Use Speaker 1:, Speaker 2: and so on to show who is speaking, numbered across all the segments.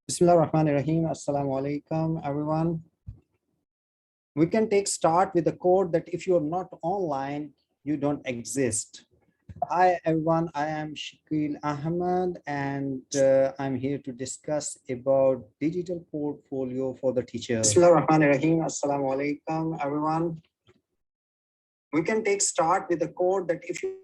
Speaker 1: Bismillahirrahmanirrahim. Assalamu alaikum, everyone. We can take start with a quote that if you're not online, you don't exist. Hi, everyone. I am Shakil Ahmed, and I'm here to discuss about digital portfolio for the teachers. Bismillahirrahmanirrahim. Assalamu alaikum, everyone. We can take start with a quote that if you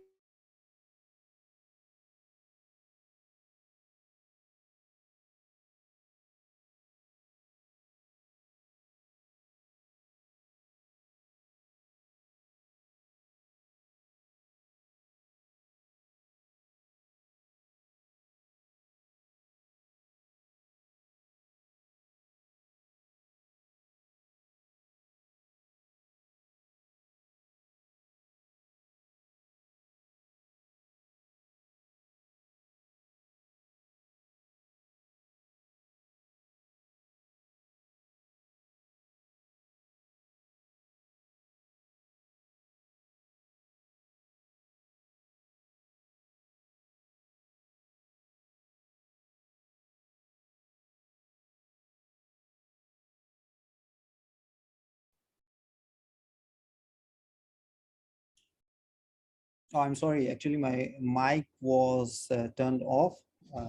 Speaker 1: Oh, I'm sorry. Actually, my mic was turned off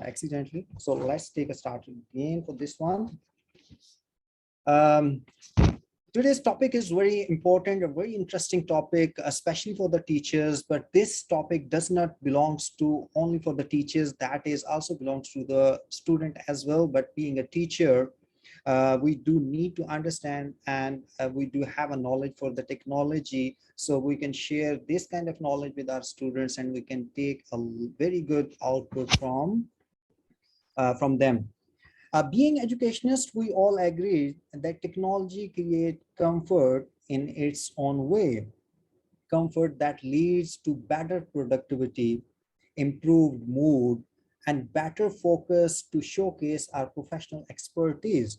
Speaker 1: accidentally. So let's take a start again for this one. Um, Today's topic is very important, a very interesting topic, especially for the teachers. But this topic does not belongs to only for the teachers. That is also belongs to the student as well. But being a teacher, we do need to understand, and we do have a knowledge for the technology, so we can share this kind of knowledge with our students, and we can take a very good output from them. Being educationists, we all agree that technology creates comfort in its own way, comfort that leads to better productivity, improved mood, and better focus to showcase our professional expertise.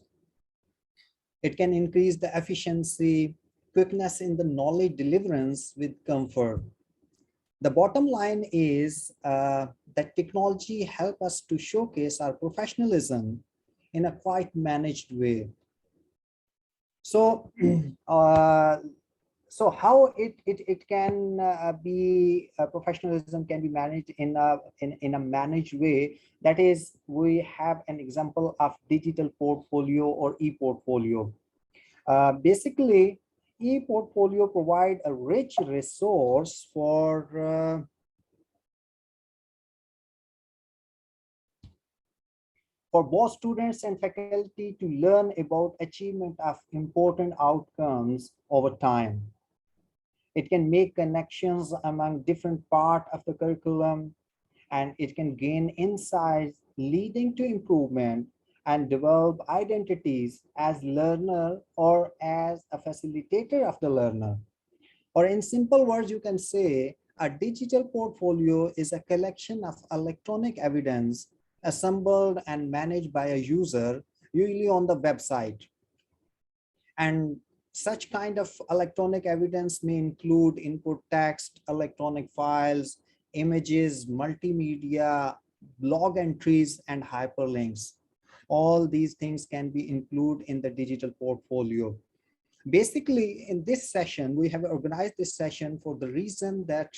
Speaker 1: It can increase the efficiency, quickness in the knowledge deliverance with comfort. The bottom line is that technology helps us to showcase our professionalism in a quite managed way. So, uh, so how it can be professionalism can be managed in a managed way. That is, we have an example of digital portfolio or e-portfolio. Basically, e-portfolio provide a rich resource for both students and faculty to learn about achievement of important outcomes over time. It can make connections among different parts of the curriculum, and it can gain insights leading to improvement and develop identities as learner or as a facilitator of the learner. Or in simple words, you can say a digital portfolio is a collection of electronic evidence assembled and managed by a user, usually on the website. And such kind of electronic evidence may include input text, electronic files, images, multimedia, blog entries, and hyperlinks. All these things can be included in the digital portfolio. Basically, in this session, we have organized this session for the reason that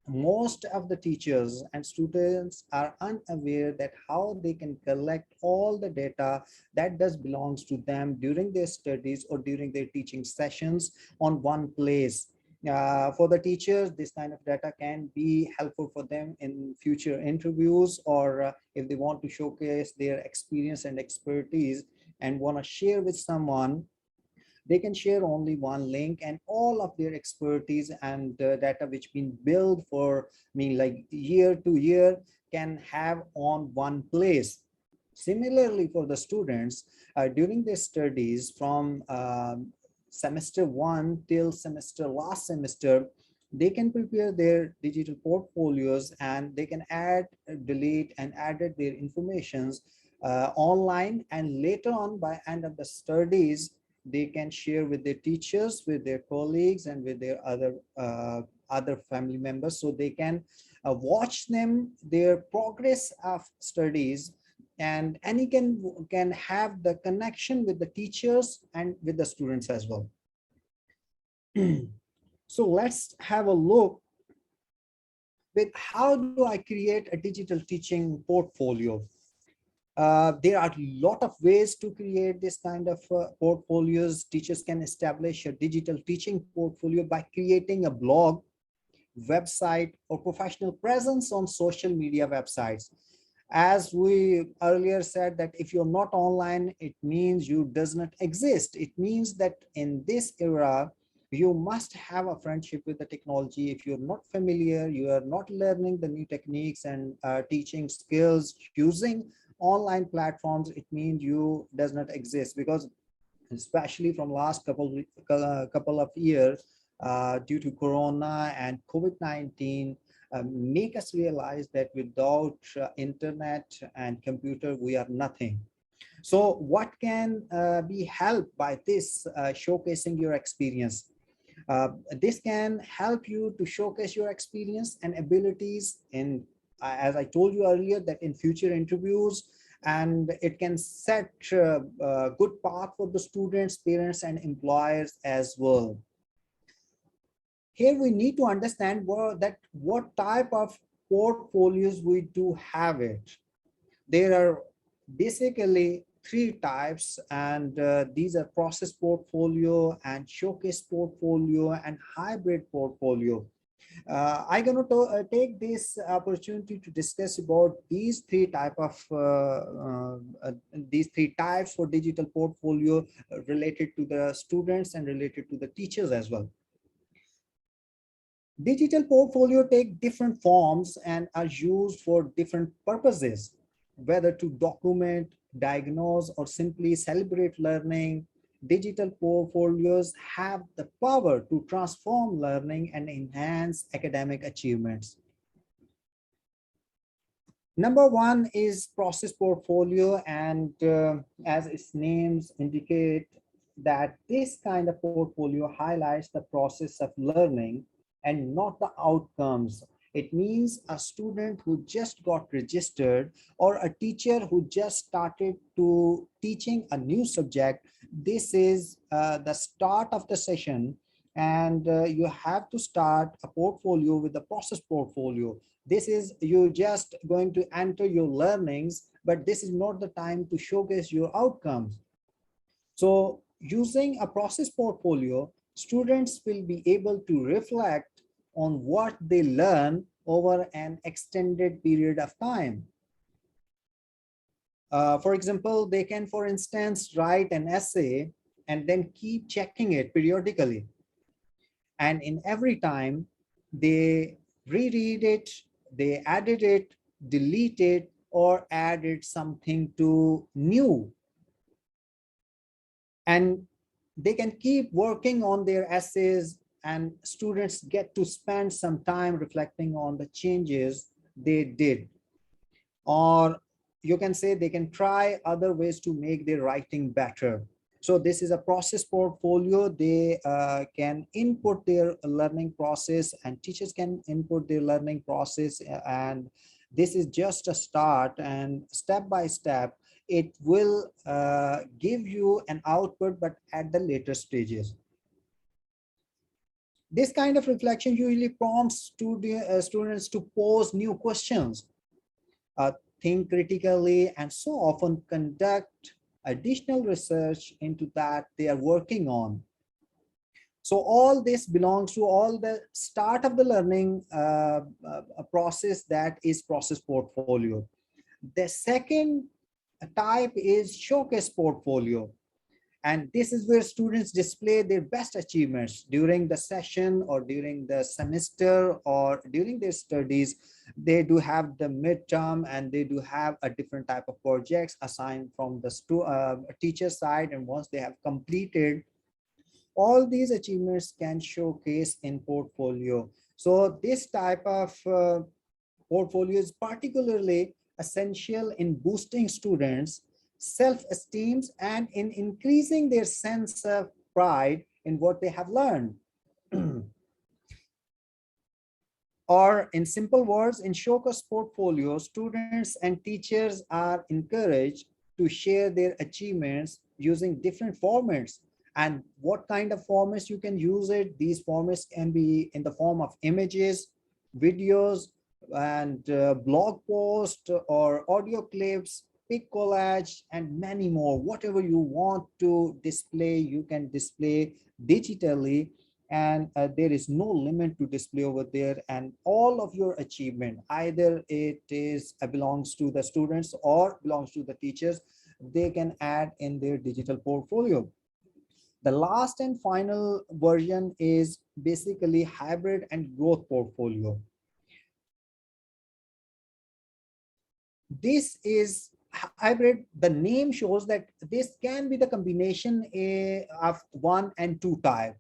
Speaker 1: most of the teachers and students are unaware that how they can collect all the data that does belongs to them during their studies or during their teaching sessions on one place. For the teachers, this kind of data can be helpful for them in future interviews, or if they want to showcase their experience and expertise and want to share with someone, they can share only one link, and all of their expertise and data which been built for like year to year can have on one place. Similarly, for the students, during their studies from semester 1 till semester last semester, they can prepare their digital portfolios, and they can add, delete, and added their informations online, and later on by end of the studies, they can share with their teachers, with their colleagues, and with their other family members, so they can watch them their progress of studies and any can have the connection with the teachers and with the students as well. So let's have a look with how do I create a digital teaching portfolio. There are a lot of ways to create this kind of portfolios. Teachers can establish a digital teaching portfolio by creating a blog, website, or professional presence on social media websites. As we earlier said, that if you're not online, it means you does not exist. It means that in this era, you must have a friendship with the technology. If you're not familiar, you are not learning the new techniques and teaching skills using online platforms, it means you does not exist. Because especially from last couple of years, due to Corona and COVID-19, make us realize that without internet and computer, we are nothing. So what can be helped by this showcasing your experience? This can help you to showcase your experience and abilities in, as I told you earlier, that in future interviews, and it can set a good path for the students, parents, and employers as well. Here we need to understand what type of portfolios we do have it. There are basically three types, and these are process portfolio and showcase portfolio and hybrid portfolio. I'm going to take this opportunity to discuss about these three types for digital portfolio related to the students and related to the teachers as well. Digital portfolio take different forms and are used for different purposes, whether to document, diagnose, or simply celebrate learning. Digital portfolios have the power to transform learning and enhance academic achievements. Number one is process portfolio, and as its names indicate, that this kind of portfolio highlights the process of learning and not the outcomes. It means a student who just got registered or a teacher who just started to teaching a new subject. This is the start of the session, and you have to start a portfolio with the process portfolio. This is you just going to enter your learnings, but this is not the time to showcase your outcomes. So using a process portfolio, students will be able to reflect on what they learn over an extended period of time. For example, they can, for instance, write an essay and then keep checking it periodically. And in every time they reread it, they added it, delete it, or added something to new. And they can keep working on their essays, and students get to spend some time reflecting on the changes they did. Or you can say they can try other ways to make their writing better. So this is a process portfolio. They can input their learning process, and teachers can input their learning process. And this is just a start, and step by step, it will give you an output, but at the later stages. This kind of reflection usually prompts students to pose new questions, think critically, and so often conduct additional research into that they are working on. So all this belongs to all the start of the learning process, that is process portfolio. The second type is showcase portfolio. And this is where students display their best achievements during the session or during the semester or during their studies. They do have the midterm, and they do have a different type of projects assigned from the teacher side. And once they have completed, all these achievements can showcase in portfolio. So this type of portfolio is particularly essential in boosting students' self-esteem and in increasing their sense of pride in what they have learned. Or in simple words, in Showcase portfolio, students and teachers are encouraged to share their achievements using different formats. And what kind of formats you can use it? These formats can be in the form of images, videos, and blog posts or audio clips, pic collage, and many more. Whatever you want to display, you can display digitally, and there is no limit to display over there. And all of your achievement, either it is belongs to the students or belongs to the teachers, they can add in their digital portfolio. The last and final version is basically hybrid and growth portfolio. This is hybrid. The name shows that this can be the combination of one and two type.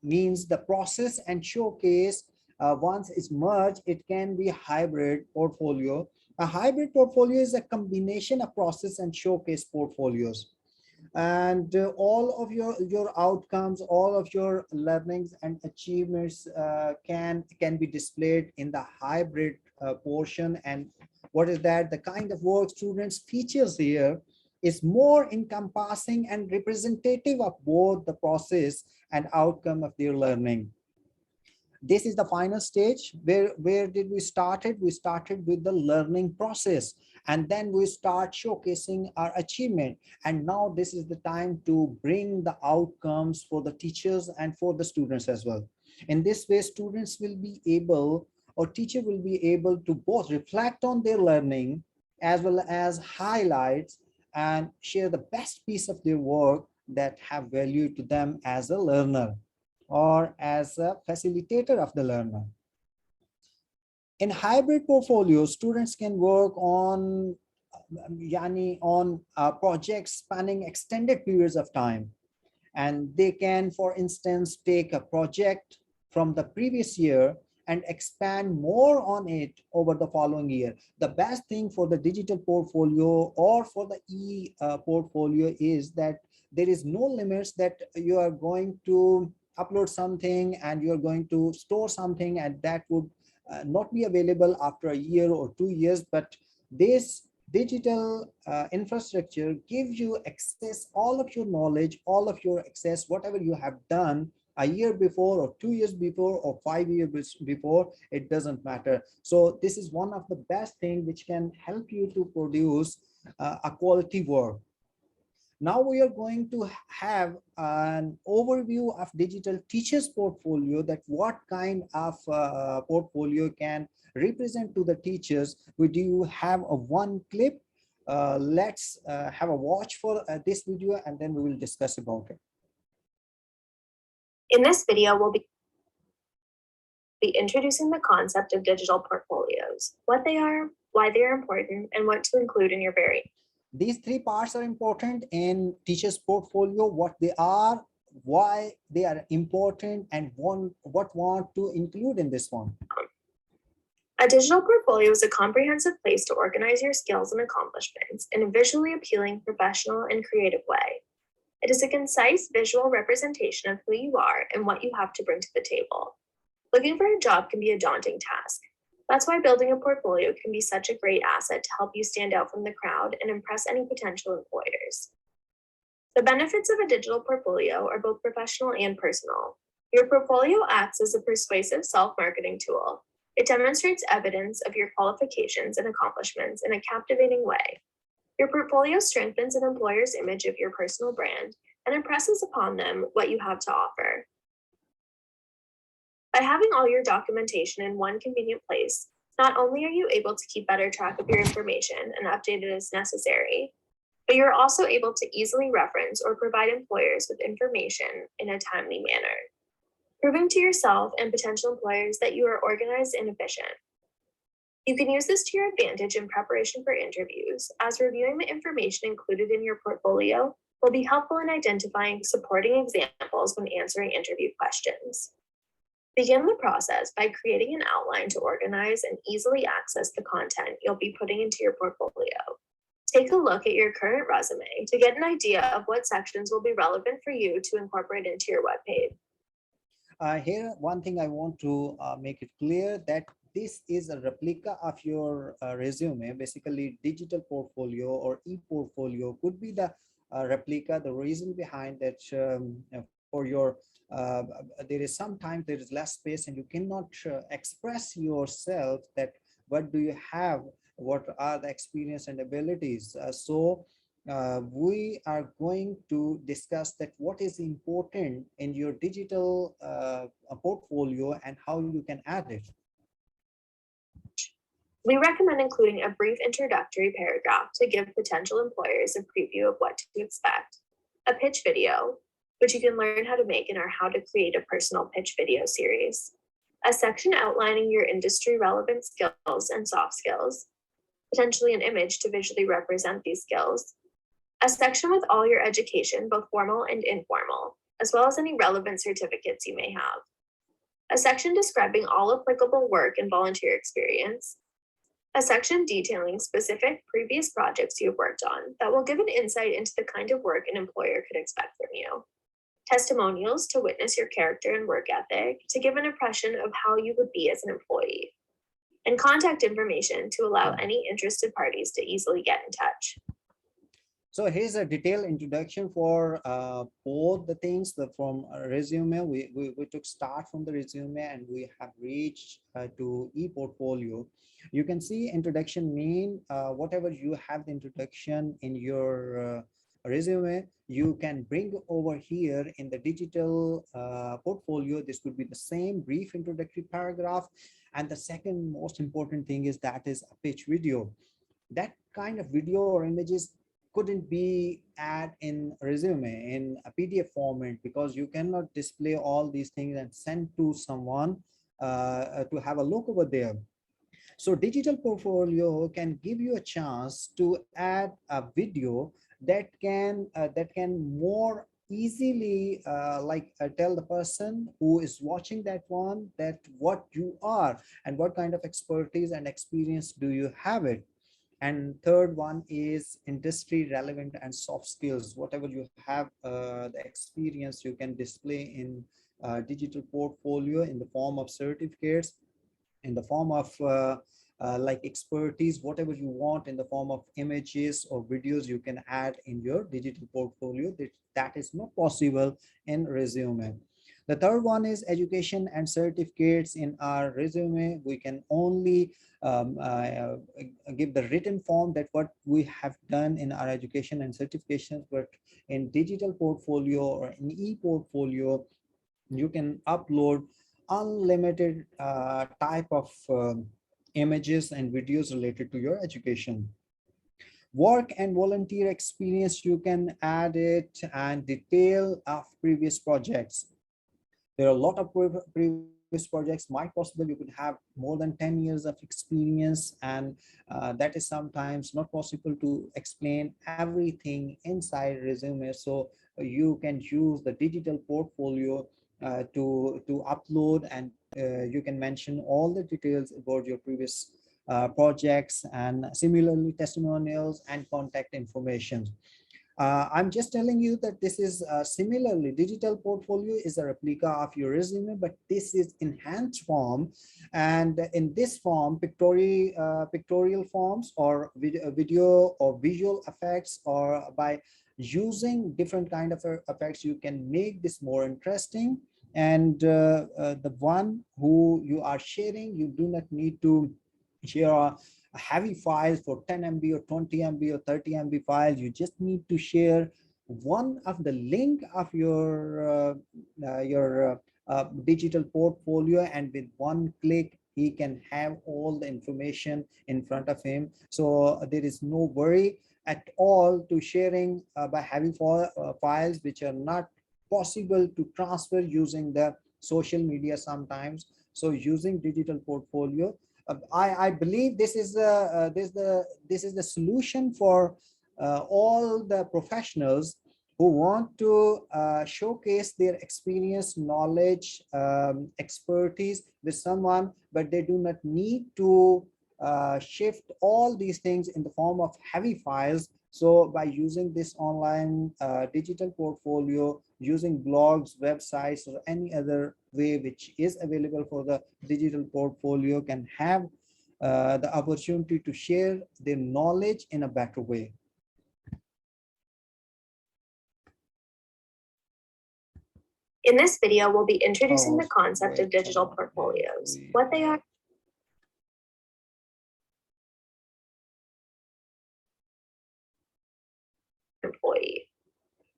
Speaker 1: Means the process and showcase, once it's merged, it can be hybrid portfolio. A hybrid portfolio is a combination of process and showcase portfolios. And all of your outcomes, all of your learnings and achievements can be displayed in the hybrid portion. And what is that? The kind of work students features here is more encompassing and representative of both the process and outcome of their learning. This is the final stage. Where did we started? We started with the learning process, and then we start showcasing our achievement. And now this is the time to bring the outcomes for the teachers and for the students as well. In this way, students will be able, or teacher will be able to both reflect on their learning as well as highlights and share the best piece of their work that have value to them as a learner or as a facilitator of the learner. In hybrid portfolios, students can work on projects spanning extended periods of time. And they can, for instance, take a project from the previous year and expand more on it over the following year. The best thing for the digital portfolio or for the portfolio is that there is no limits that you are going to upload something and you're going to store something, and that would not be available after a year or 2 years. But this digital infrastructure gives you access all of your knowledge, all of your access, whatever you have done a year before or 2 years before or 5 years before, it doesn't matter. So this is one of the best things which can help you to produce a quality work. Now we are going to have an overview of digital teachers portfolio, that what kind of portfolio can represent to the teachers. We do have a one clip. Let's have a watch for this video, and then we will discuss about it.
Speaker 2: In this video, we'll be introducing the concept of digital portfolios, what they are, why they are important, and what to include in your very.
Speaker 1: These three parts are important in teachers portfolio: what they are, why they are important, and what want to include in this one.
Speaker 2: A digital portfolio is a comprehensive place to organize your skills and accomplishments in a visually appealing, professional, and creative way. It is a concise visual representation of who you are and what you have to bring to the table. Looking for a job can be a daunting task. That's why building a portfolio can be such a great asset to help you stand out from the crowd and impress any potential employers. The benefits of a digital portfolio are both professional and personal. Your portfolio acts as a persuasive self-marketing tool. It demonstrates evidence of your qualifications and accomplishments in a captivating way. Your portfolio strengthens an employer's image of your personal brand and impresses upon them what you have to offer. By having all your documentation in one convenient place, not only are you able to keep better track of your information and update it as necessary, but you're also able to easily reference or provide employers with information in a timely manner, proving to yourself and potential employers that you are organized and efficient. You can use this to your advantage in preparation for interviews, as reviewing the information included in your portfolio will be helpful in identifying supporting examples when answering interview questions. Begin the process by creating an outline to organize and easily access the content you'll be putting into your portfolio. Take a look at your current resume to get an idea of what sections will be relevant for you to incorporate into your webpage.
Speaker 1: Here, one thing I want to make it clear that this is a replica of your resume. Basically, digital portfolio or e-portfolio could be the replica. The reason behind that, for your there is sometimes there is less space and you cannot express yourself that what do you have, what are the experience and abilities. We are going to discuss that what is important in your digital portfolio and how you can add it.
Speaker 2: We recommend including a brief introductory paragraph to give potential employers a preview of what to expect, a pitch video, which you can learn how to make in our How to Create a Personal Pitch video series, a section outlining your industry relevant skills and soft skills, potentially an image to visually represent these skills, a section with all your education, both formal and informal, as well as any relevant certificates you may have, a section describing all applicable work and volunteer experience, a section detailing specific previous projects you've worked on that will give an insight into the kind of work an employer could expect from you, testimonials to witness your character and work ethic to give an impression of how you would be as an employee, and contact information to allow any interested parties to easily get in touch.
Speaker 1: So here's a detailed introduction for both the things. From resume, we took start from the resume and we have reached to e-portfolio. You can see introduction mean whatever you have the introduction in your resume, you can bring over here in the digital portfolio. This could be the same brief introductory paragraph. And the second most important thing is that is a pitch video. That kind of video or images couldn't be add in resume in a PDF format, because you cannot display all these things and send to someone to have a look over there. So digital portfolio can give you a chance to add a video that can more easily tell the person who is watching that one that what you are and what kind of expertise and experience do you have it. And third one is industry relevant and soft skills. Whatever you have the experience you can display in digital portfolio in the form of certificates, in the form of like expertise, whatever you want in the form of images or videos you can add in your digital portfolio. That is not possible in resume. The third one is education and certificates. In our resume, we can only give the written form that what we have done in our education and certifications, but in digital portfolio or in e-portfolio, you can upload unlimited type of images and videos related to your education. Work and volunteer experience, you can add it, and detail of previous projects. There are a lot of previous projects might possible you could have more than 10 years of experience, and that is sometimes not possible to explain everything inside resume. So you can use the digital portfolio to upload, and you can mention all the details about your previous projects, and similarly testimonials and contact information. I'm just telling you that this is similarly digital portfolio is a replica of your resume, but this is enhanced form. And in this form, pictorial forms or video or visual effects, or by using different kind of effects, you can make this more interesting. And the one who you are sharing, you do not need to share a heavy files for 10 MB or 20 MB or 30 MB files. You just need to share one of the link of your digital portfolio, and with one click he can have all the information in front of him. So there is no worry at all to sharing by heavy files which are not possible to transfer using the social media sometimes. So using digital portfolio, I believe this is the solution for all the professionals who want to showcase their experience, knowledge, expertise with someone, but they do not need to shift all these things in the form of heavy files. So by using this online digital portfolio, using blogs, websites, or any other way which is available for the digital portfolio can have the opportunity to share their knowledge in a better way.
Speaker 2: In this video, we'll be introducing the
Speaker 1: Oh,
Speaker 2: concept of
Speaker 1: wait,
Speaker 2: digital
Speaker 1: hold on.
Speaker 2: portfolios, what they are, employee,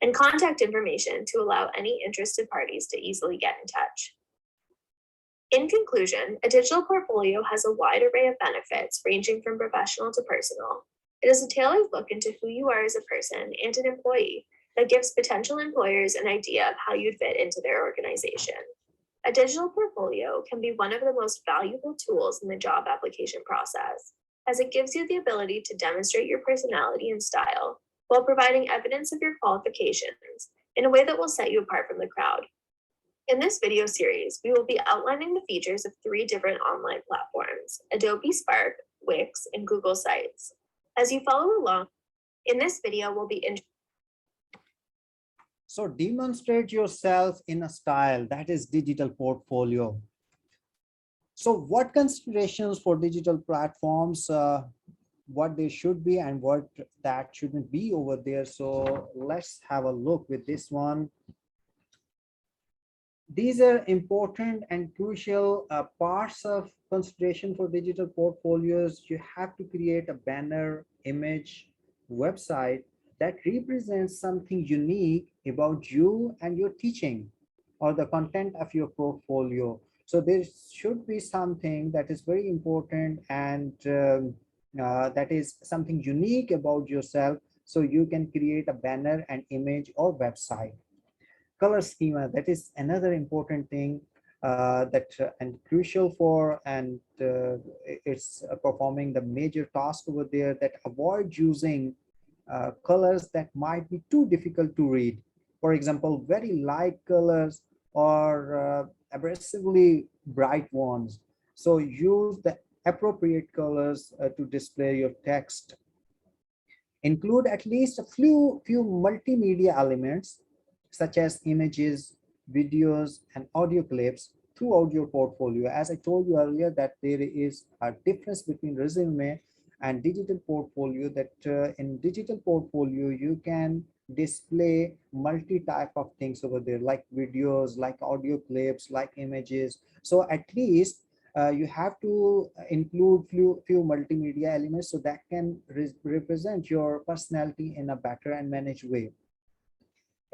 Speaker 2: and contact information to allow any interested parties to easily get in touch. In conclusion, a digital portfolio has a wide array of benefits ranging from professional to personal. It is a tailored look into who you are as a person and an employee that gives potential employers an idea of how you'd fit into their organization. A digital portfolio can be one of the most valuable tools in the job application process, as it gives you the ability to demonstrate your personality and style while providing evidence of your qualifications in a way that will set you apart from the crowd. In this video series, we will be outlining the features of 3 different online platforms: Adobe Spark, Wix, and Google Sites. As you follow along, in this video, we'll be
Speaker 1: So demonstrate yourself in a style, that is digital portfolio. So what considerations for digital platforms, what they should be and what that shouldn't be over there. So let's have a look with this one. These are important and crucial parts of consideration for digital portfolios. You have to create a banner, image, website that represents something unique about you and your teaching or the content of your portfolio. So there should be something that is very important and that is something unique about yourself, so you can create a banner, an image, or website. Color schema, that is another important thing that and crucial for, and it's performing the major task over there, that avoid using colors that might be too difficult to read. For example, very light colors or aggressively bright ones. So use the appropriate colors to display your text. Include at least a few multimedia elements such as images, videos, and audio clips throughout your portfolio. As I told you earlier, that there is a difference between resume and digital portfolio, that in digital portfolio you can display multi-type of things over there, like videos, like audio clips, like images. So at least you have to include few multimedia elements, so that can represent your personality in a better and managed way.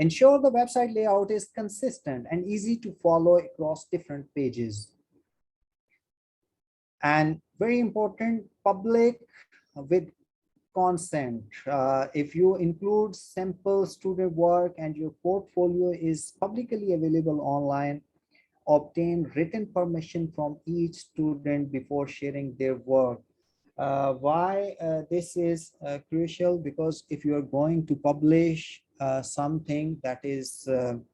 Speaker 1: Ensure the website layout is consistent and easy to follow across different pages. And very important, public with consent. If you include sample student work and your portfolio is publicly available online, obtain written permission from each student before sharing their work. Why this is crucial? Because if you are going to publish something that is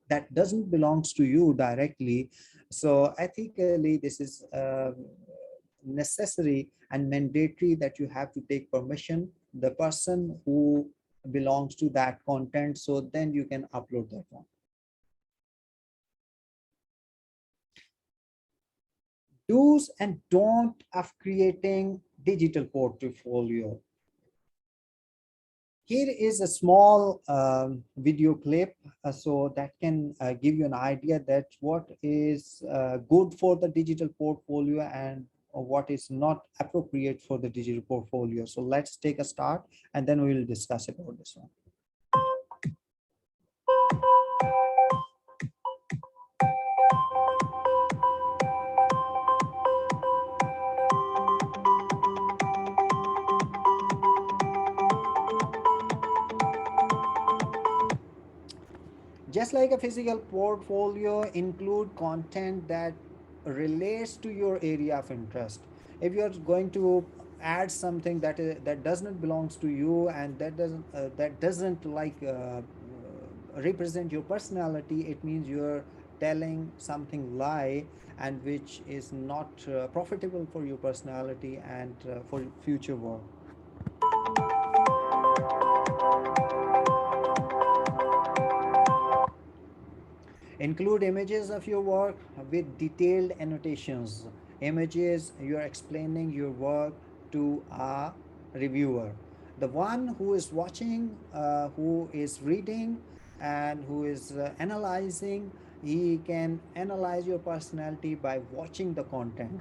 Speaker 1: that doesn't belongs to you directly, so ethically this is necessary and mandatory that you have to take permission the person who belongs to that content, so then you can upload that one. Do's and don't of creating digital portfolio. Here is a small video clip so that can give you an idea that what is good for the digital portfolio and what is not appropriate for the digital portfolio. So let's take a start and then we will discuss about this one. Just like a physical portfolio, include content that relates to your area of interest. If you're going to add something that does not belongs to you and that doesn't like represent your personality, it means you're telling something lie and which is not profitable for your personality and for future work. Include images of your work with detailed annotations. Images, you're explaining your work to a reviewer. The one who is watching, who is reading, and who is analyzing, he can analyze your personality by watching the content.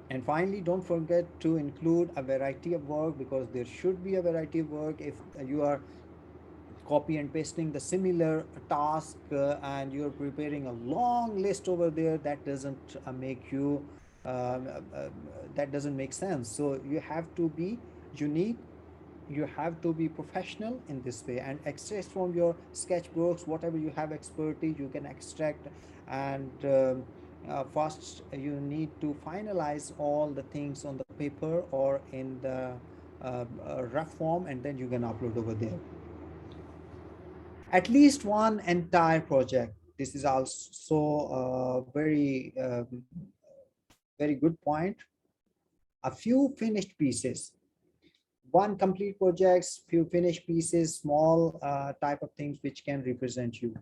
Speaker 1: And finally, don't forget to include a variety of work, because there should be a variety of work. If you are copy and pasting the similar task and you're preparing a long list over there, that doesn't make you um, uh, uh, that doesn't make sense. So you have to be unique, you have to be professional in this way, and extract from your sketchbooks whatever you have expertise you can extract. And first you need to finalize all the things on the paper or in the rough form, and then you can upload over there. At least one entire project. This is also a very good point. A few finished pieces, one complete projects, few finished pieces, small type of things which can represent you.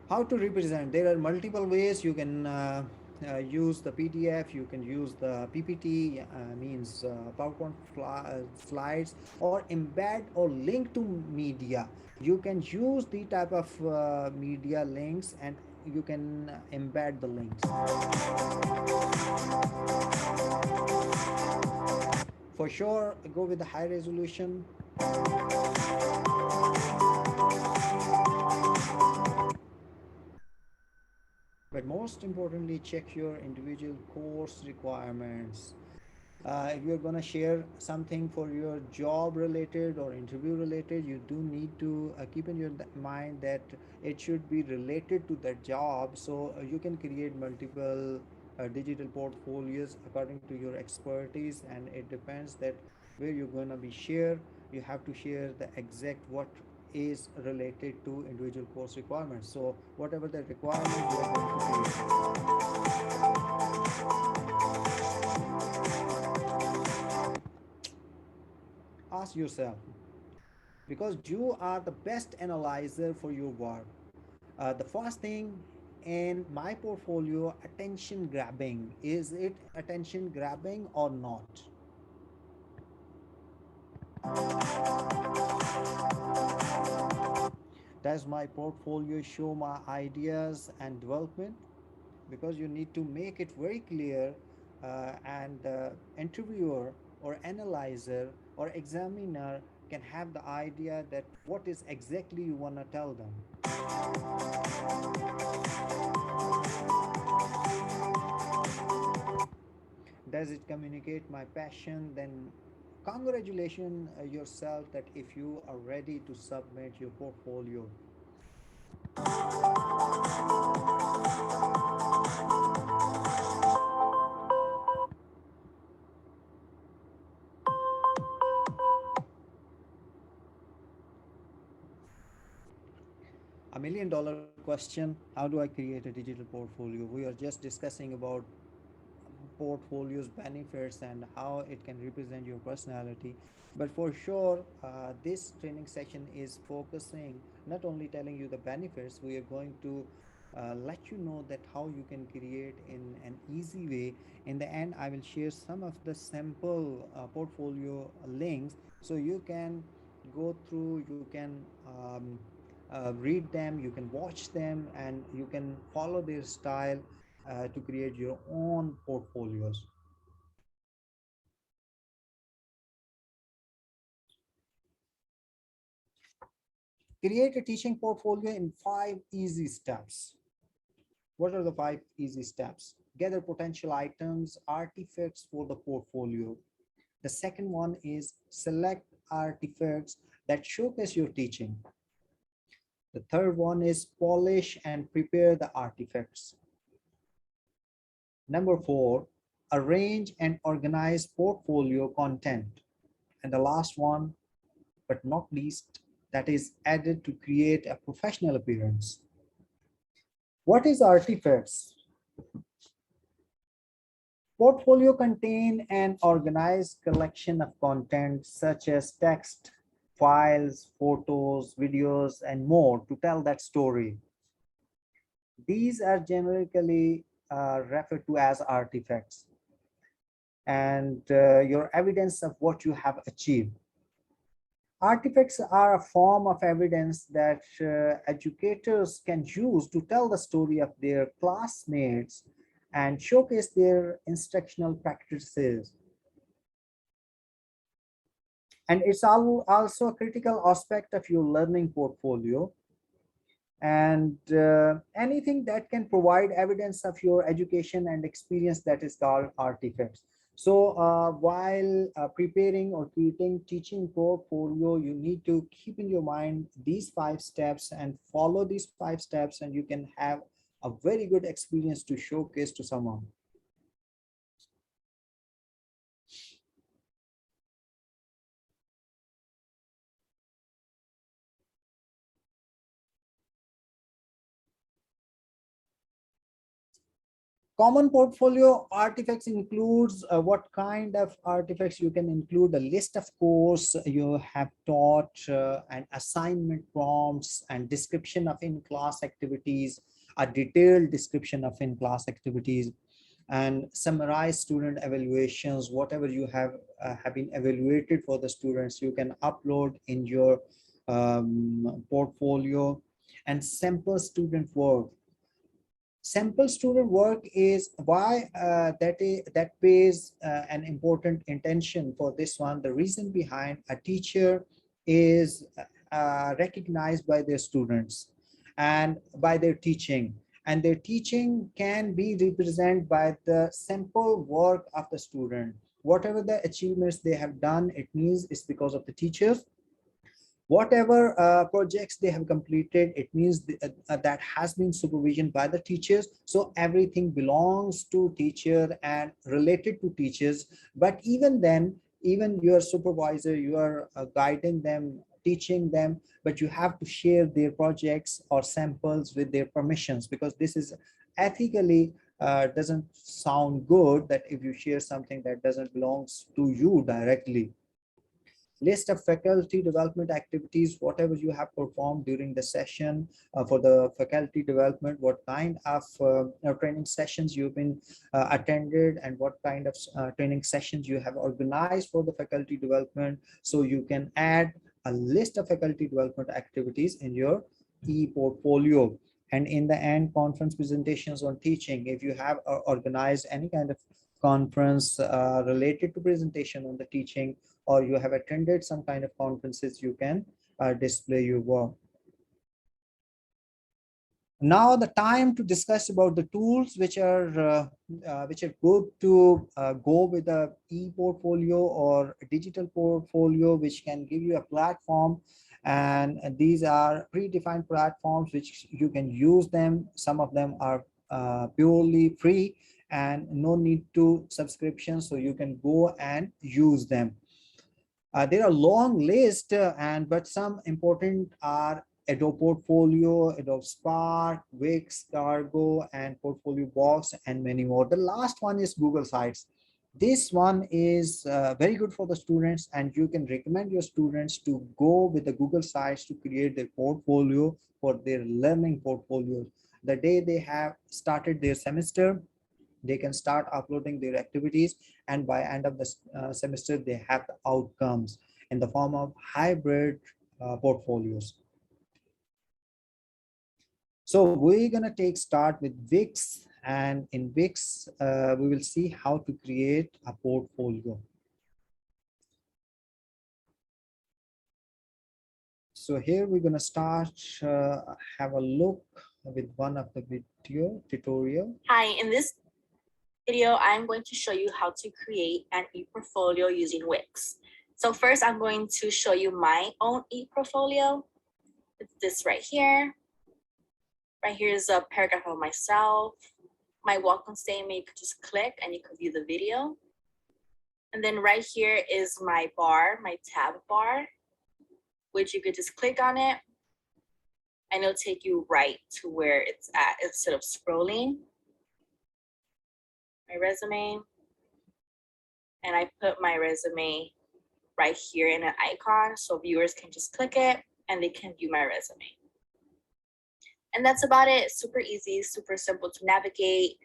Speaker 1: How to represent? There are multiple ways. You can use the PDF, you can use the PPT, means PowerPoint slides, or embed or link to media. You can use the type of media links, and you can embed the links. For sure, go with the high resolution. But most importantly, check your individual course requirements. If you're going to share something for your job related or interview related, you do need to keep in your mind that it should be related to that job. So you can create multiple digital portfolios according to your expertise, and it depends that where you're going to be share. You have to share the exact what is related to individual course requirements. So whatever the requirement you are going to create. Ask yourself, because you are the best analyzer for your work. The first thing in my portfolio, attention grabbing. Is it attention grabbing or not? Does my portfolio show my ideas and development? Because you need to make it very clear, and the interviewer or analyzer or examiner can have the idea that what is exactly you want to tell them. Does it communicate my passion? Then congratulations yourself that if you are ready to submit your portfolio. $1 million question: how do I create a digital portfolio? We are just discussing about portfolio's benefits and how it can represent your personality. But for sure, this training session is focusing not only telling you the benefits, we are going to let you know that how you can create in an easy way. In the end, I will share some of the sample portfolio links, so you can go through, you can read them, you can watch them, and you can follow their style to create your own portfolios. Create a teaching portfolio in 5 easy steps. What are the 5 easy steps? Gather potential items, artifacts for the portfolio. The second one is select artifacts that showcase your teaching. The third one is polish and prepare the artifacts. Number 4, arrange and organize portfolio content. And the last one, but not least, that is added to create a professional appearance. What is artifacts? Portfolio contain an organized collection of content such as text, files, photos, videos, and more to tell that story. These are generically referred to as artifacts and your evidence of what you have achieved. Artifacts are a form of evidence that educators can use to tell the story of their classmates and showcase their instructional practices. And it's also a critical aspect of your learning portfolio, and anything that can provide evidence of your education and experience, that is called artifacts. So while preparing or creating teaching portfolio, you need to keep in your mind these 5 steps and follow these 5 steps, and you can have a very good experience to showcase to someone. Common portfolio artifacts includes what kind of artifacts you can include: a list of course you have taught, and assignment prompts, and description of in-class activities, a detailed description of in-class activities, and summarize student evaluations. Whatever you have been evaluated for the students, you can upload in your portfolio. And sample student work. Sample student work is why that pays an important intention for this one. The reason behind: a teacher is recognized by their students and by their teaching, and their teaching can be represented by the sample work of the student. Whatever the achievements they have done, it means it's because of the teachers. Whatever projects they have completed, it means that has been supervision by the teachers. So everything belongs to teacher and related to teachers. But even then, even your supervisor, you are guiding them, teaching them, but you have to share their projects or samples with their permissions, because this is ethically doesn't sound good that if you share something that doesn't belongs to you directly. List of faculty development activities, whatever you have performed during the session for the faculty development, what kind of training sessions you've been attended, and what kind of training sessions you have organized for the faculty development. So you can add a list of faculty development activities in your e-portfolio. And in the end, conference presentations on teaching. If you have organized any kind of conference related to presentation on the teaching, or you have attended some kind of conferences, you can display your work. Now the time to discuss about the tools which are good to go with the e-portfolio or digital portfolio, which can give you a platform. And these are predefined platforms which you can use them. Some of them are purely free and no need to subscription, so you can go and use them. There are long list, but some important are Adobe Portfolio, Adobe Spark, Wix, Cargo, and Portfolio Box, and many more. The last one is Google Sites. This one is very good for the students, and you can recommend your students to go with the Google Sites to create their portfolio for their learning portfolios. The day they have started their semester, they can start uploading their activities, and by end of the semester they have the outcomes in the form of hybrid portfolios. So we're going to take start with Wix, and in Wix we will see how to create a portfolio. So here we're going to start have a look with one of the video tutorial.
Speaker 3: Hi, in this video, I'm going to show you how to create an e-portfolio using Wix. So first, I'm going to show you my own e-portfolio. It's this right here. Right here is a paragraph of myself. My welcome statement, you could just click and you could view the video. And then right here is my bar, my tab bar, which you could just click on it and it'll take you right to where it's at instead of scrolling. My resume, and I put my resume right here in an icon so viewers can just click it and they can view my resume. And that's about it. Super easy, super simple to navigate,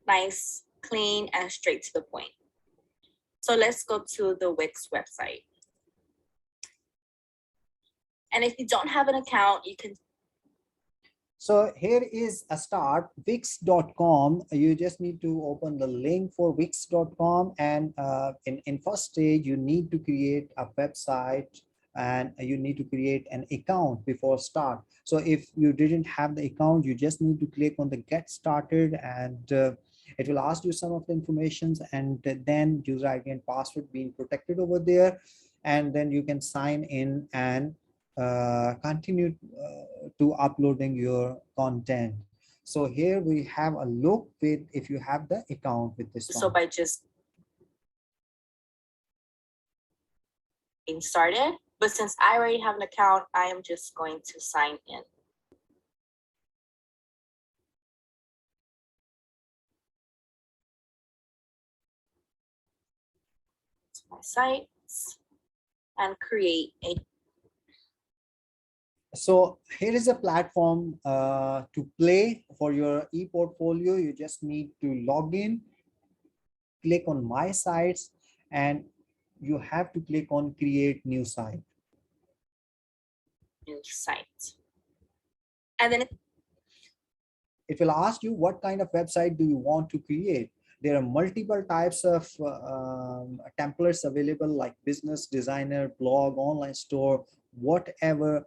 Speaker 3: nice, clean, and straight to the point. So let's go to the Wix website. And if you don't have an account, you can.
Speaker 1: So here is a start, wix.com. You just need to open the link for wix.com, and in first stage, you need to create a website and you need to create an account before start. So if you didn't have the account, you just need to click on the get started, and it will ask you some of the informations, and then user ID and password being protected over there, and then you can sign in and continue to uploading your content. So here we have a look with if you have the account with this
Speaker 3: So
Speaker 1: one.
Speaker 3: by just getting started, but since I already have an account, I am just going to sign in. To my sites and create a.
Speaker 1: So here is a platform to play for your e-portfolio. You just need to log in, click on my sites, and you have to click on create new site.
Speaker 3: New site. And then
Speaker 1: it will ask you what kind of website do you want to create. There are multiple types of templates available, like business designer, blog, online store, whatever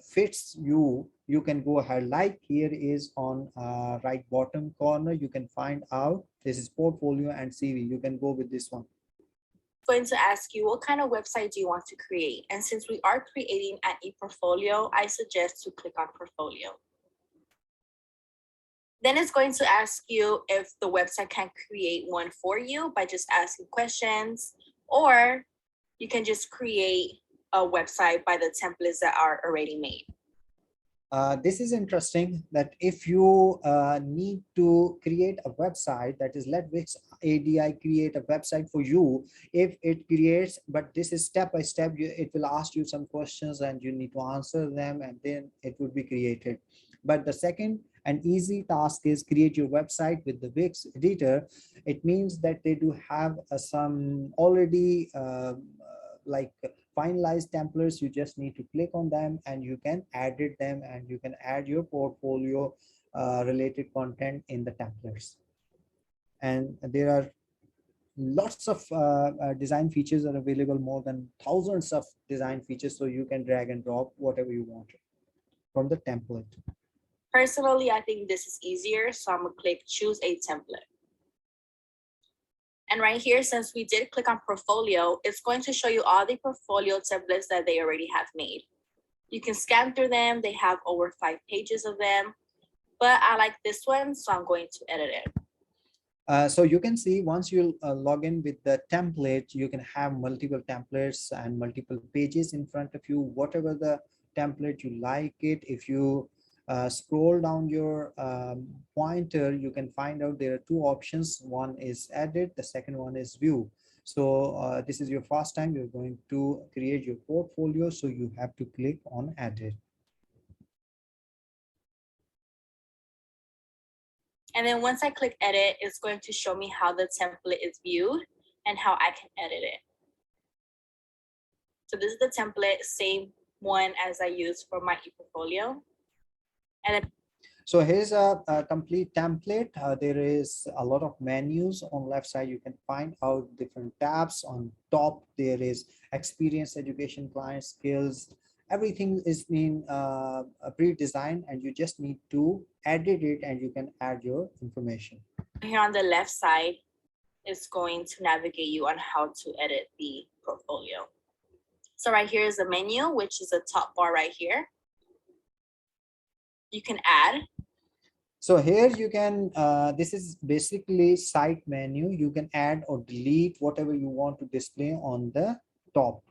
Speaker 1: fits you. You can go ahead, like here is on right bottom corner, you can find out this is portfolio and CV. You can go with this one.
Speaker 3: going to ask you what kind of website do you want to create, and since we are creating an e-portfolio, I suggest to click on portfolio. Then it's going to ask you if the website can create one for you by just asking questions, or you can just create a website by the templates that are already made.
Speaker 1: This is interesting that if you need to create a website, that is, let Wix ADI create a website for you. If it creates, but this is step by step, it will ask you some questions and you need to answer them, and then it will be created. But the second and easy task is create your website with the Wix editor. It means that they do have some already like finalized templates. You just need to click on them and you can edit them, and you can add your portfolio related content in the templates. And there are lots of design features are available, more than thousands of design features, so you can drag and drop whatever you want from the template.
Speaker 3: Personally, I think this is easier, so I'm gonna click choose a template. And right here, since we did click on portfolio, it's going to show you all the portfolio templates that they already have made. You can scan through them. They have over 5 pages of them, but I like this one, so I'm going to edit it.
Speaker 1: So you can see once you log in with the template, you can have multiple templates and multiple pages in front of you, whatever the template you like it. If you scroll down your pointer, you can find out there are 2 options. One is edit, the second one is view. So this is your first time you're going to create your portfolio, so you have to click on edit.
Speaker 3: And then once I click edit, it's going to show me how the template is viewed and how I can edit it. So this is the template, same one as I used for my e-portfolio. And then
Speaker 1: so here's a complete template. There is a lot of menus on left side. You can find out different tabs. On top, there is experience, education, client skills. Everything is being pre-designed, and you just need to edit it, and you can add your information.
Speaker 3: here on the left side, it's going to navigate you on how to edit the portfolio. So right here is the menu, which is the top bar right here. You can add.
Speaker 1: So here you can, this is basically site menu. You can add or delete whatever you want to display on the top.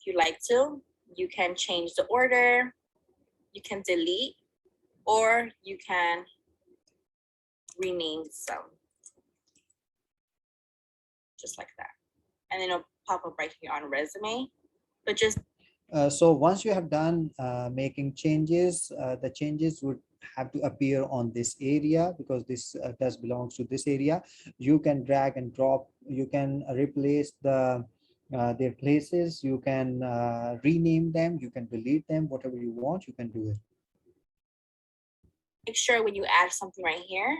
Speaker 3: if you like to. You can change the order, you can delete, or you can rename some, just like that. And then it'll pop up right here on resume. But just
Speaker 1: So once you have done making changes, the changes would have to appear on this area because this does belongs to this area. You can drag and drop. You can replace their places. You can rename them. You can delete them. Whatever you want, you can do it.
Speaker 3: make sure when you add something right here,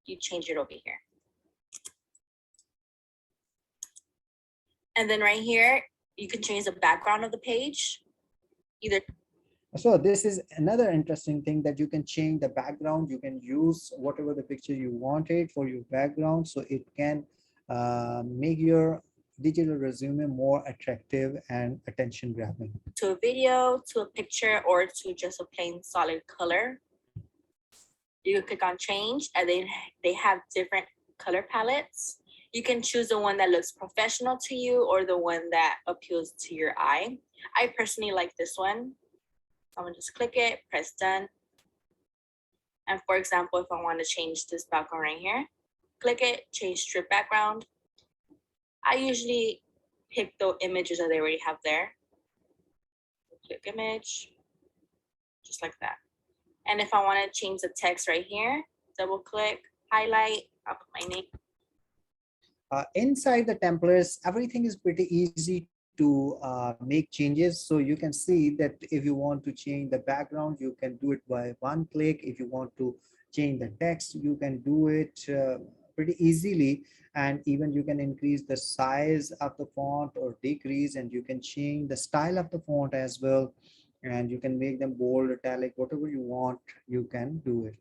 Speaker 3: you change it over here. And then right here, you can change the background of the page. Either
Speaker 1: So this is another interesting thing that you can change the background. You can use whatever the picture you wanted for your background. So it can make your digital resume more attractive and attention grabbing.
Speaker 3: to a video, to a picture, or to just a plain solid color. You can click on change, and then they have different color palettes. You can choose the one that looks professional to you or the one that appeals to your eye. I personally like this one. I'm gonna just click it, press done. And for example, if I want to change this background right here, click it, change strip background. I usually pick the images that they already have there. Click image, just like that. And if I want to change the text right here, double click, highlight, I'll put my name.
Speaker 1: Inside the templates, everything is pretty easy to make changes. So you can see that if you want to change the background, you can do it by one click. If you want to change the text, you can do it pretty easily. And even you can increase the size of the font or decrease, and you can change the style of the font as well. And you can make them bold, italic, whatever you want, you can do it.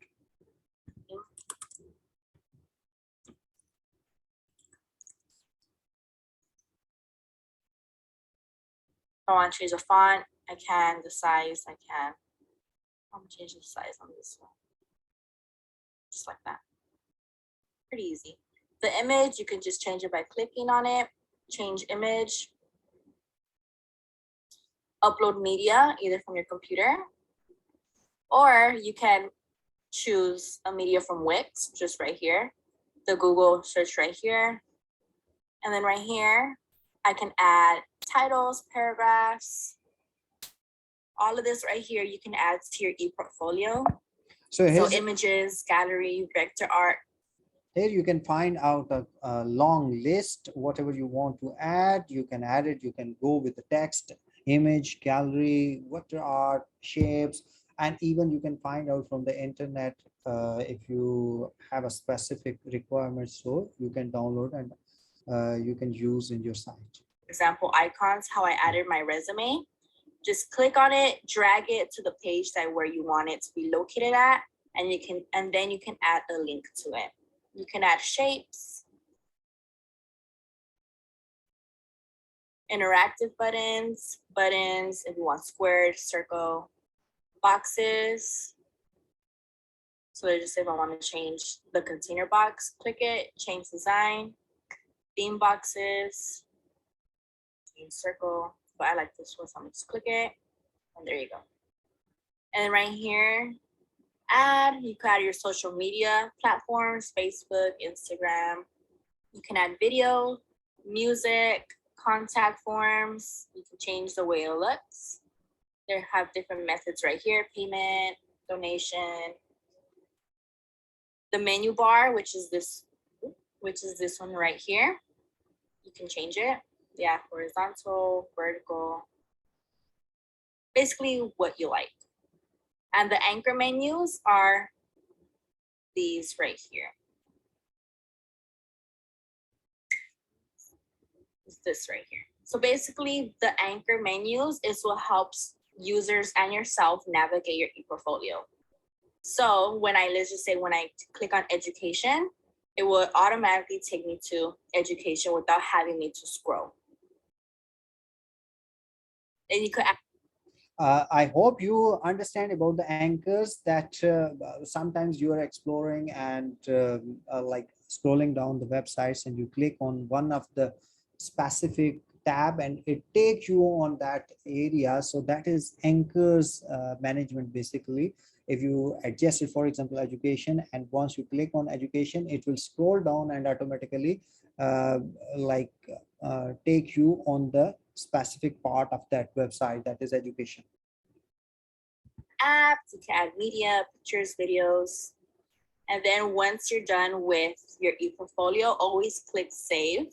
Speaker 3: If I want to change the font, I can. The size, I can. I'm gonna change the size on this one. Just like that. Pretty easy. The image, you can just change it by clicking on it. Change image. Upload media, either from your computer, or you can choose a media from Wix, just right here. The Google search right here. And then right here, I can add titles, paragraphs. All of this right here, you can add to your e-portfolio.
Speaker 1: So
Speaker 3: So images, gallery, vector art.
Speaker 1: Here you can find out a long list, whatever you want to add, you can add it. You can go with the text, image, gallery, vector art, shapes, and even you can find out from the internet if you have a specific requirement. So you can download and you can use in your site.
Speaker 3: Example icons, how I added my resume. Just click on it, drag it to the page that where you want it to be located at, and then you can add a link to it. You can add shapes, interactive buttons, if you want squared, circle, boxes. So I just say if I want to change the container box, click it, change design, theme boxes, change circle. But I like this one, so I'm gonna just click it, and there you go. And right here, you can add your social media platforms, Facebook, Instagram. You can add video, music, contact forms. You can change the way it looks. They have different methods right here: payment, donation. The menu bar, which is this one right here. You can change it. Yeah, horizontal, vertical. Basically what you like. And the anchor menus are these right here. It's this right here. So basically the anchor menus is what helps users and yourself navigate your e-portfolio. So when let's just say when I click on education, it will automatically take me to education without having me to scroll. And you could
Speaker 1: I hope you understand about the anchors that sometimes you are exploring and like scrolling down the websites and you click on one of the specific tab and it takes you on that area. So that is anchors management basically. If you adjust it, for example, education, and once you click on education, it will scroll down and automatically uh, like take you on the specific part of that website, that is education.
Speaker 3: Apps, you can add media, pictures, videos. And then once you're done with your e-portfolio, always click save.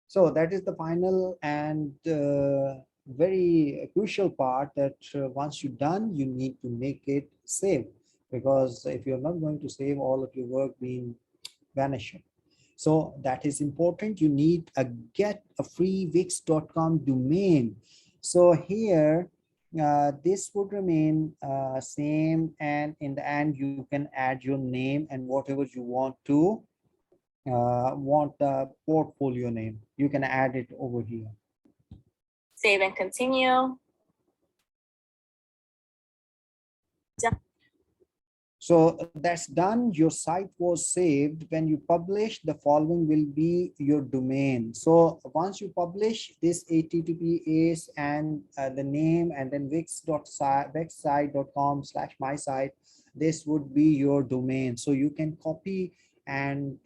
Speaker 1: So that is the final and very crucial part, that once you're done, you need to make it save, because if you're not going to save, all of your work being vanishing. So that is important. You need a get a free wix.com domain. So here, this would remain same, and in the end, you can add your name and whatever you want the portfolio name. You can add it over here.
Speaker 3: Save and continue.
Speaker 1: So that's done. Your site was saved. When you publish, the following will be your domain. So once you publish this HTTPS and the name, and then wixsite.com/mysite, this would be your domain. So you can copy and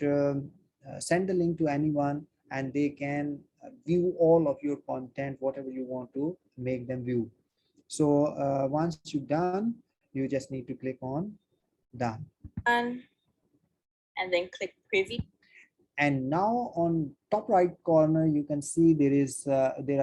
Speaker 1: send the link to anyone, and they can view all of your content, whatever you want to make them view. So once you're done, you just need to click on done.
Speaker 3: And then click preview.
Speaker 1: And now on top right corner, you can see there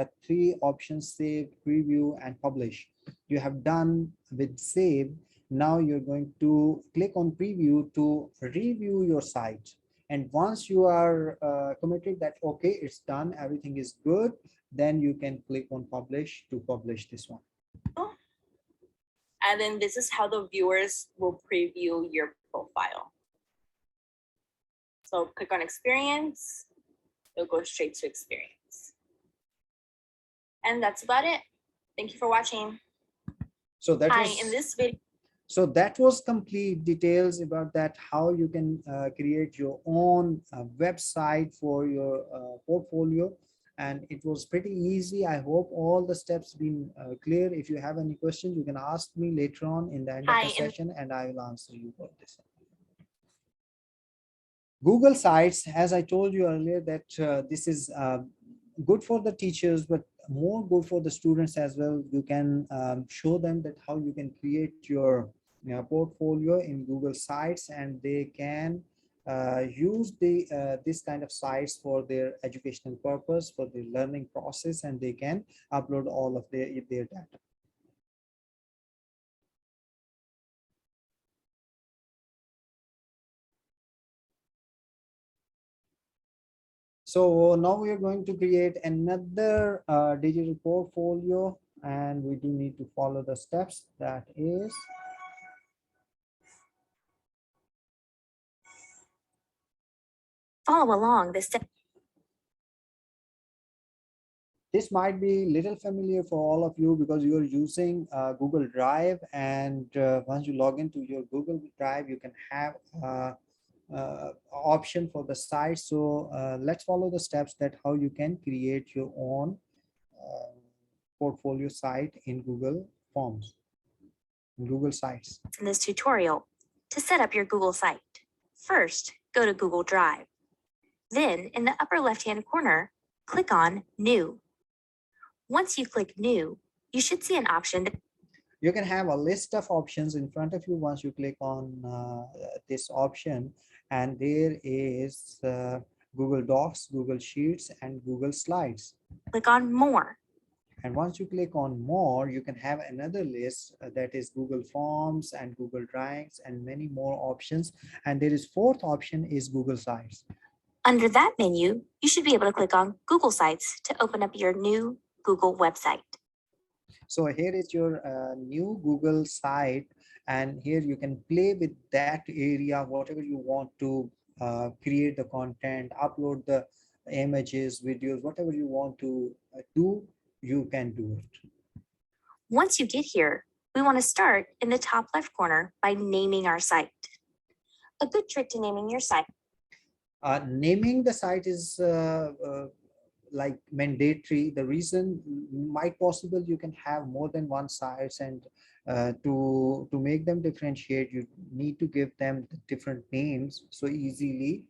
Speaker 1: are three options: save, preview, and publish. You have done with save. Now you're going to click on preview to review your site. And once you are committed that, okay, it's done, everything is good, then you can click on publish to publish this one.
Speaker 3: And then this is how the viewers will preview your profile. So click on experience, it'll go straight to experience. And that's about it. Thank you for watching.
Speaker 1: So that
Speaker 3: Hi,
Speaker 1: was,
Speaker 3: in this video.
Speaker 1: so that was complete details about that, how you can create your own website for your portfolio. And it was pretty easy. I hope all the steps been clear. If you have any questions, you can ask me later on in the end of the session, and I will answer you for this. Google Sites, as I told you earlier, that this is good for the teachers, but more good for the students as well. You can show them that how you can create your portfolio in Google Sites, and they can use this kind of sites for their educational purpose, for the learning process, and they can upload all of their data. So now we are going to create another digital portfolio, and we do need to follow the steps. That is,
Speaker 3: Follow along the step.
Speaker 1: this might be little familiar for all of you because you are using Google Drive, and once you log into your Google Drive, you can have option for the site. So let's follow the steps that how you can create your own portfolio site in Google Forms, in Google Sites.
Speaker 4: In this tutorial, to set up your Google site, first go to Google Drive. Then in the upper left-hand corner, click on New. Once you click New, you should see an option that
Speaker 1: You can have a list of options in front of you once you click on this option, and there is Google Docs, Google Sheets, and Google Slides.
Speaker 4: click on More.
Speaker 1: And once you click on More, you can have another list that is Google Forms and Google Drives and many more options. And there is fourth option is Google Sites.
Speaker 4: Under that menu, you should be able to click on Google Sites to open up your new Google website.
Speaker 1: So here is your new Google site, and here you can play with that area, whatever you want to create the content, upload the images, videos, whatever you want to do, you can do it.
Speaker 4: Once you get here, we want to start in the top left corner by naming our site. A good trick to naming your site.
Speaker 1: Naming the site is like mandatory. The reason might possible you can have more than one sites, and to make them differentiate, you need to give them different names so easily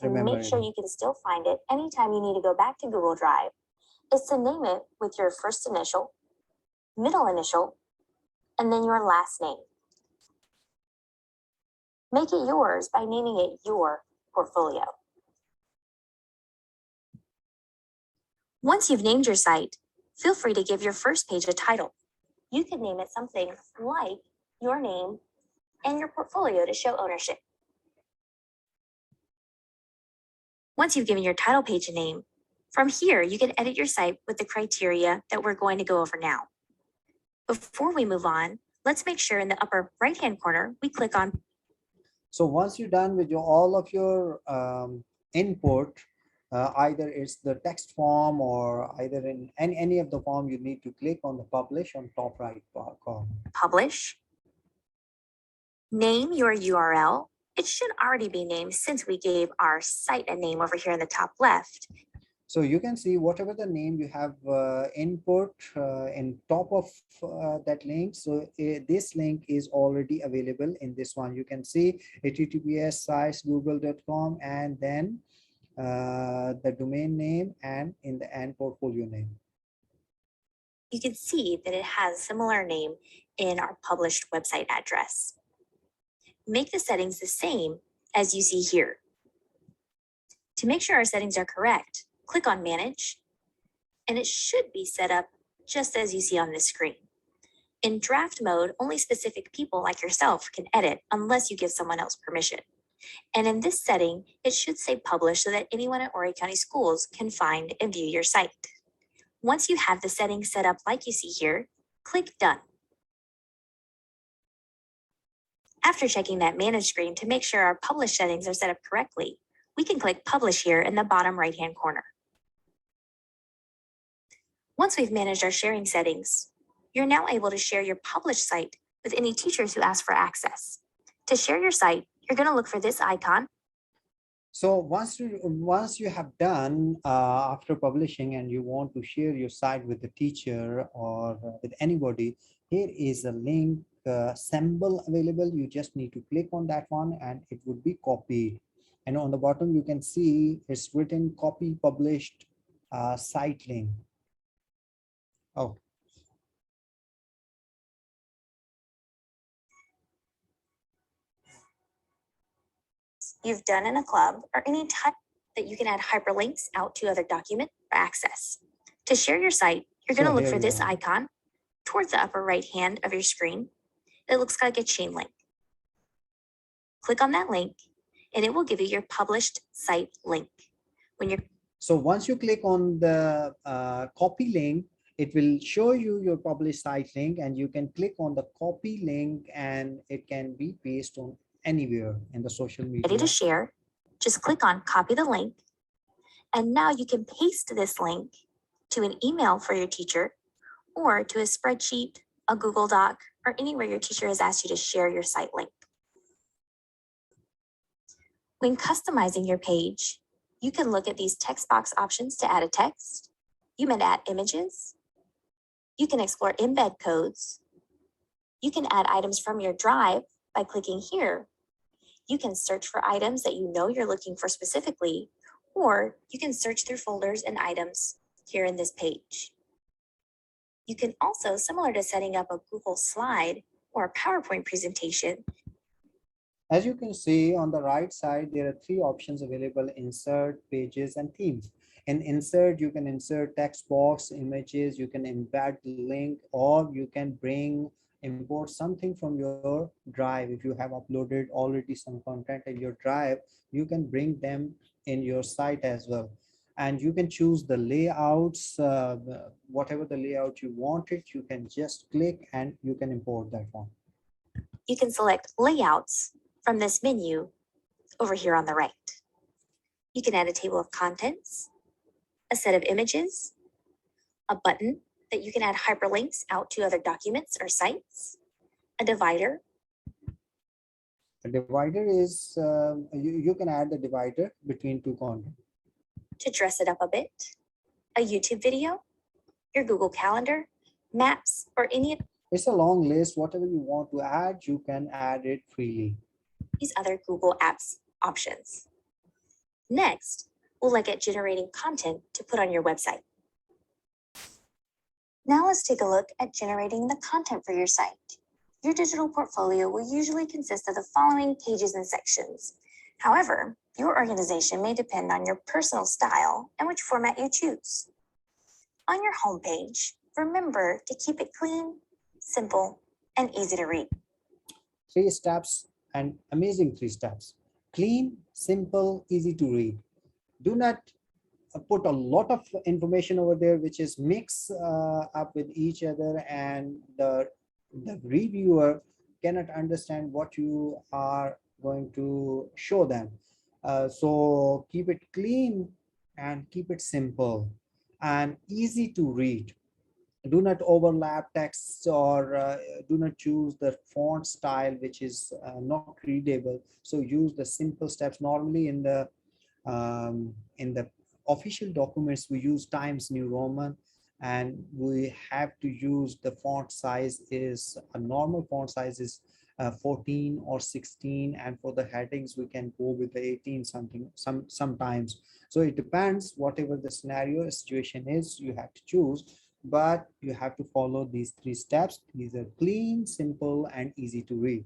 Speaker 4: To
Speaker 1: remember
Speaker 4: make sure
Speaker 1: it.
Speaker 4: you can still find it anytime you need to go back to Google Drive is to name it with your first initial, middle initial, and then your last name. Make it yours by naming it your portfolio. Once you've named your site, feel free to give your first page a title. You can name it something like your name and your portfolio to show ownership. Once you've given your title page a name, from here you can edit your site with the criteria that we're going to go over now. Before we move on, let's make sure in the upper right-hand corner we click on.
Speaker 1: So once you're done with all of your input, either it's the text form or either in any of the form, you need to click on the publish on top right corner.
Speaker 4: Publish. Name your URL. It should already be named since we gave our site a name over here in the top left.
Speaker 1: So you can see whatever the name you have input in top of that link. So this link is already available in this one. You can see https google.com and then the domain name and in the end portfolio name.
Speaker 4: You can see that it has a similar name in our published website address. Make the settings the same as you see here. To make sure our settings are correct, click on Manage, and it should be set up just as you see on this screen. In draft mode, only specific people like yourself can edit unless you give someone else permission. And in this setting, it should say Publish so that anyone at Horry County Schools can find and view your site. Once you have the settings set up like you see here, click Done. After checking that Manage screen to make sure our published settings are set up correctly, we can click Publish here in the bottom right-hand corner. Once we've managed our sharing settings, you're now able to share your published site with any teachers who ask for access. To share your site, you're going to look for this icon.
Speaker 1: So once you have done after publishing and you want to share your site with the teacher or with anybody, here is a link symbol available. You just need to click on that one and it would be copied. And on the bottom, you can see it's written copy published site link. Oh.
Speaker 4: You've done in a club or any type that you can add hyperlinks out to other documents for access. To share your site, you're going to look for this icon towards the upper right hand of your screen. It looks like a chain link. Click on that link and it will give you your published site link.
Speaker 1: So once you click on the copy link, it will show you your published site link and you can click on the copy link and it can be pasted on anywhere in the social media. Ready to share, just click on copy the link. And now you can paste this link to an email for your teacher or to a spreadsheet, a Google Doc, or anywhere your teacher has asked you to share your site link. When customizing your page, you can look at these text box options to add a text. You can add images. You can explore embed codes. You can add items from your drive by clicking here. You can search for items that you know you're looking for specifically, or you can search through folders and items here in this page. You can also, similar to setting up a Google slide or a PowerPoint presentation. As you can see on the right side, there are three options available: insert, pages, and themes. In insert, you can insert text box, images, you can embed the link, or you can import something from your drive. If you have uploaded already some content in your drive, you can bring them in your site as well. And you can choose the layouts, whatever the layout you want it, you can just click and you can import that one. You can select layouts from this menu over here on the right. You can add a table of contents, a set of images, a button that you can add hyperlinks out to other documents or sites, a divider, A divider is, you can add the divider between two content.
Speaker 4: To dress it up a bit, a YouTube video, your Google Calendar, Maps, or any of
Speaker 1: It's a long list. Whatever you want to add, you can add it freely.
Speaker 4: these other Google Apps options. Next, we'll look at generating content to put on your website. Now let's take a look at generating the content for your site. Your digital portfolio will usually consist of the following pages and sections. However, your organization may depend on your personal style and which format you choose. On your homepage, remember to keep it clean, simple, and easy to read.
Speaker 1: 3 steps and amazing 3 steps. Clean, simple, easy to read. Do not put a lot of information over there which is mixed up with each other, and the reviewer cannot understand what you are going to show them. So keep it clean and keep it simple and easy to read. Do not overlap texts, or do not choose the font style which is not readable. So use the simple steps. Normally in the official documents we use Times New Roman, and we have to use the font size is a normal font size is 14 or 16, and for the headings we can go with the 18 something sometimes. So it depends, whatever the scenario situation is, you have to choose, but you have to follow these 3 steps. These are clean, simple, and easy to read.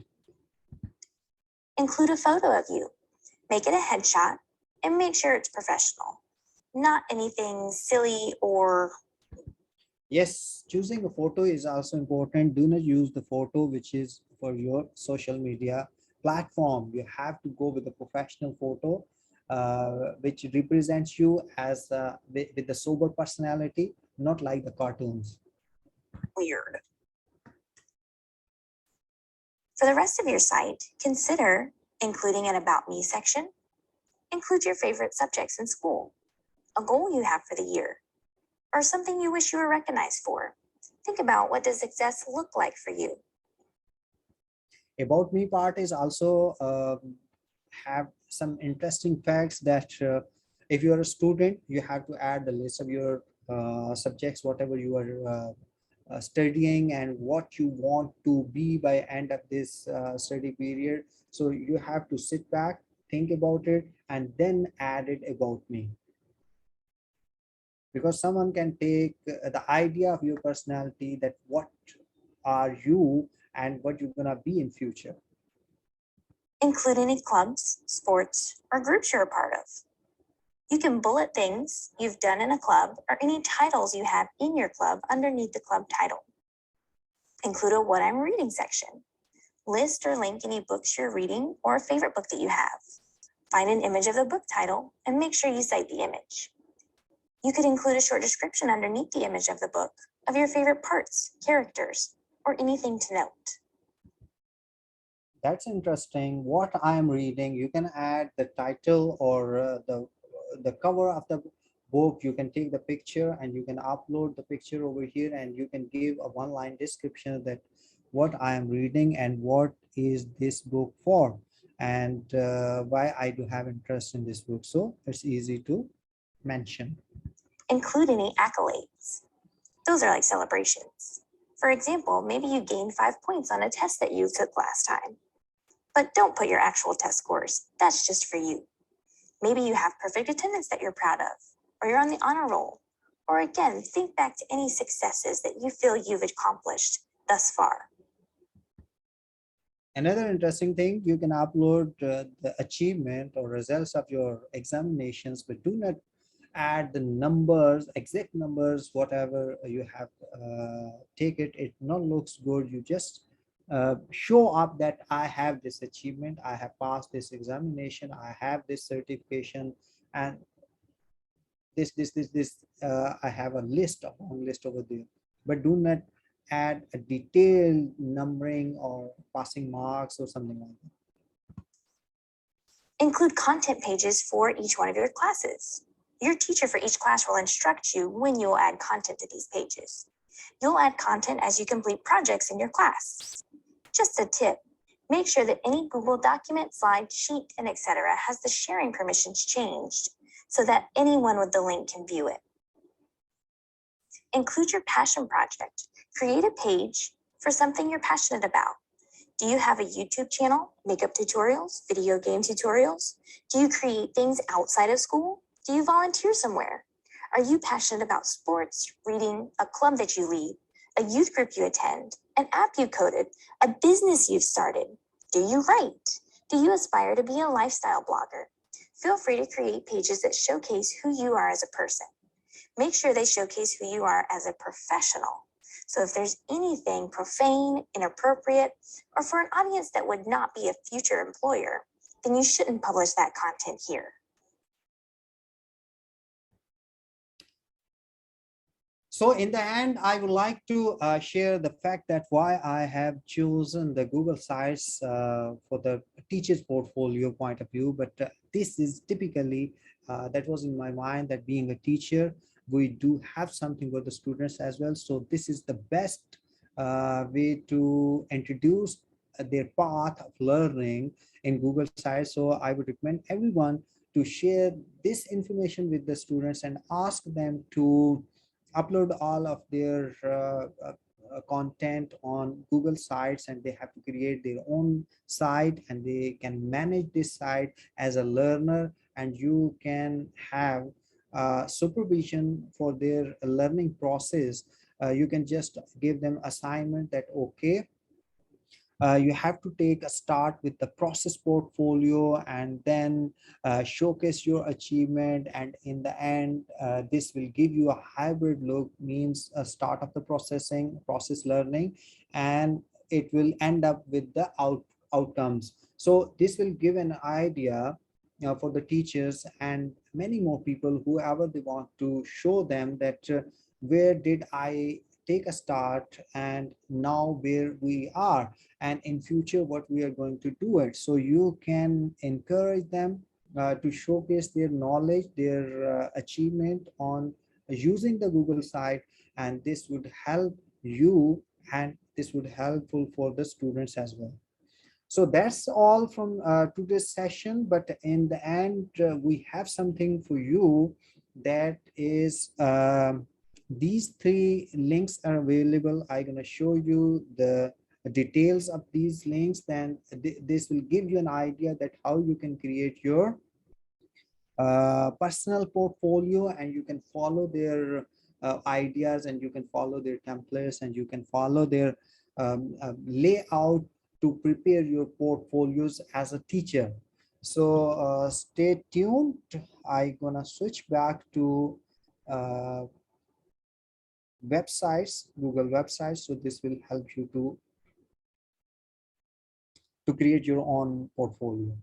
Speaker 4: Include a photo of you. Make it a headshot and make sure it's professional, not anything silly or
Speaker 1: Yes, choosing a photo is also important. Do not use the photo which is for your social media platform. You have to go with a professional photo which represents you as with the sober personality, not like the cartoons.
Speaker 4: weird. For the rest of your site, consider including an About Me section. Include your favorite subjects in school, a goal you have for the year, or something you wish you were recognized for. Think about, what does success look like for you?
Speaker 1: About Me part is also have some interesting facts that if you are a student, you have to add the list of your subjects, whatever you are studying and what you want to be by end of this study period. So you have to sit back, think about it, and then add it about me, because someone can take the idea of your personality, that what are you and what you're gonna be in future.
Speaker 4: Include any clubs, sports, or groups you're a part of. You can bullet things you've done in a club or any titles you have in your club underneath the club title. Include a What I'm Reading section. List or link any books you're reading or a favorite book that you have. Find an image of the book title and make sure you cite the image. You could include a short description underneath the image of the book of your favorite parts, characters, or anything to note.
Speaker 1: That's interesting. What I am reading, you can add the title or the cover of the book. You can take the picture and you can upload the picture over here, and you can give a 1-line description that what I am reading and what is this book for, and why I do have interest in this book. So it's easy to mention.
Speaker 4: Include any accolades. Those are like celebrations. For example, maybe you gained 5 points on a test that you took last time. But don't put your actual test scores. That's just for you. Maybe you have perfect attendance that you're proud of, or you're on the honor roll. Or again, think back to any successes that you feel you've accomplished thus far.
Speaker 1: Another interesting thing, you can upload the achievement or results of your examinations, but do not add the numbers, exact numbers, whatever you have take it. It not looks good. You just show up that I have this achievement, I have passed this examination, I have this certification, and this I have a long list over there. But do not add a detailed numbering or passing marks or something like that.
Speaker 4: Include content pages for each one of your classes. Your teacher for each class will instruct you when you will add content to these pages. You'll add content as you complete projects in your class. Just a tip, Make sure that any Google document, slide, sheet, and etc. has the sharing permissions changed so that anyone with the link can view it. Include your passion project. Create a page for something you're passionate about. Do you have a YouTube channel, makeup tutorials, video game tutorials? Do you create things outside of school? Do you volunteer somewhere? Are you passionate about sports, reading, a club that you lead, a youth group you attend, an app you coded, a business you've started? Do you write? Do you aspire to be a lifestyle blogger? Feel free to create pages that showcase who you are as a person. Make sure they showcase who you are as a professional. So if there's anything profane, inappropriate, or for an audience that would not be a future employer, then you shouldn't publish that content here.
Speaker 1: So in the end, I would like to share the fact that why I have chosen the Google Sites for the teacher's portfolio point of view. But this is typically, that was in my mind, that being a teacher, we do have something for the students as well. So this is the best way to introduce their path of learning in Google Sites. So I would recommend everyone to share this information with the students and ask them to upload all of their content on Google Sites, and they have to create their own site, and they can manage this site as a learner, and you can have supervision for their learning process. You can just give them assignment that, okay, you have to take a start with the process portfolio and then showcase your achievement, and in the end this will give you a hybrid look, means a start of the process learning, and it will end up with the outcomes. So this will give an idea for the teachers and many more people, whoever they want, to show them that where did I take a start and now where we are, and in future what we are going to do it. So you can encourage them to showcase their knowledge, their achievement on using the Google site, and this would help you, and this would helpful for the students as well. So that's all from today's session, but in the end we have something for you, that is these 3 links are available. I'm going to show you the details of these links, then this will give you an idea that how you can create your personal portfolio, and you can follow their ideas, and you can follow their templates, and you can follow their layout to prepare your portfolios as a teacher. So stay tuned. I'm gonna switch back to websites, Google websites. So this will help you to create your own portfolio.